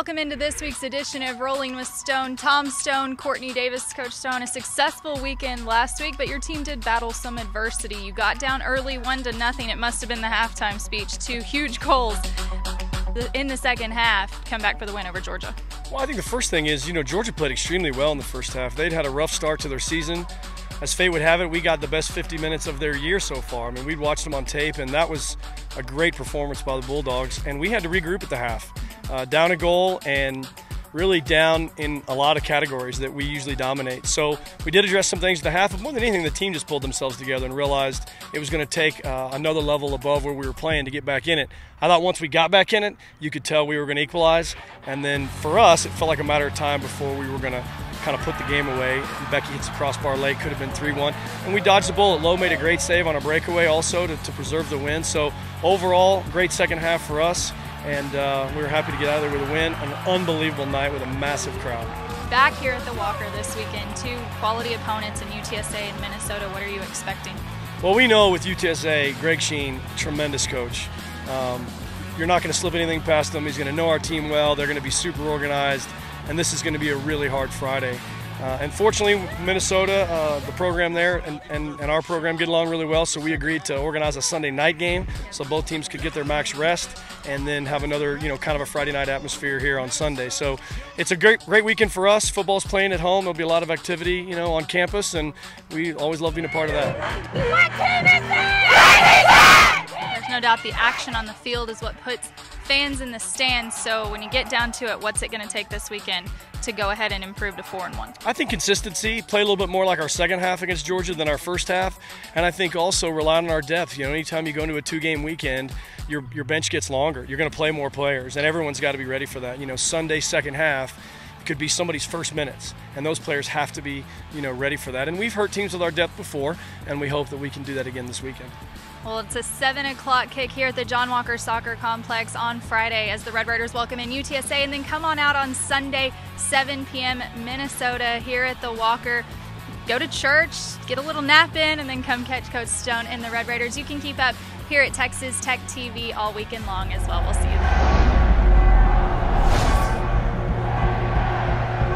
welcome into this week's edition of Rolling with Stone. Tom Stone, Courtney Davis, Coach Stone. A successful weekend last week, but your team did battle some adversity. You got down early 1-0. It must have been the halftime speech. 2 huge goals in the second half. Come back for the win over Georgia. Well, I think the first thing is, Georgia played extremely well in the first half. They'd had a rough start to their season. As fate would have it, we got the best 50 minutes of their year so far. I mean, we'd watched them on tape, and that was a great performance by the Bulldogs. And we had to regroup at the half. Down a goal and really down in a lot of categories that we usually dominate. So we did address some things at the half, but more than anything, the team just pulled themselves together and realized it was going to take another level above where we were playing to get back in it. I thought once we got back in it, you could tell we were going to equalize. And then for us, it felt like a matter of time before we were going to kind of put the game away. And Becky hits the crossbar late, could have been 3-1. And we dodged the bullet. Lowe made a great save on a breakaway also to preserve the win. So overall, great second half for us. And we were happy to get out of there with a win. An unbelievable night with a massive crowd. Back here at the Walker this weekend, 2 quality opponents in UTSA and Minnesota. What are you expecting? Well, we know with UTSA, Greg Sheen, tremendous coach. You're not going to slip anything past him. He's going to know our team well. They're going to be super organized. And this is going to be a really hard Friday. And fortunately, Minnesota, the program there and our program get along really well, so we agreed to organize a Sunday night game so both teams could get their max rest and then have another, kind of a Friday night atmosphere here on Sunday. So it's a great weekend for us. Football's playing at home. There'll be a lot of activity, on campus, and we always love being a part of that. What team is it? There's no doubt the action on the field is what puts fans in the stands. So when you get down to it, what's it going to take this weekend to go ahead and improve to 4-1? I think consistency, play a little bit more like our second half against Georgia than our first half, and I think also rely on our depth. Anytime you go into a 2-game weekend, your bench gets longer. You're going to play more players, and everyone's got to be ready for that. Sunday second half could be somebody's first minutes, and those players have to be, ready for that. And we've hurt teams with our depth before, and we hope that we can do that again this weekend. Well, it's a 7 o'clock kick here at the John Walker Soccer Complex on Friday as the Red Raiders welcome in UTSA, and then come on out on Sunday, 7 p.m. Minnesota here at the Walker. Go to church, get a little nap in, and then come catch Coach Stone and the Red Raiders. You can keep up here at Texas Tech TV all weekend long as well. We'll see you then.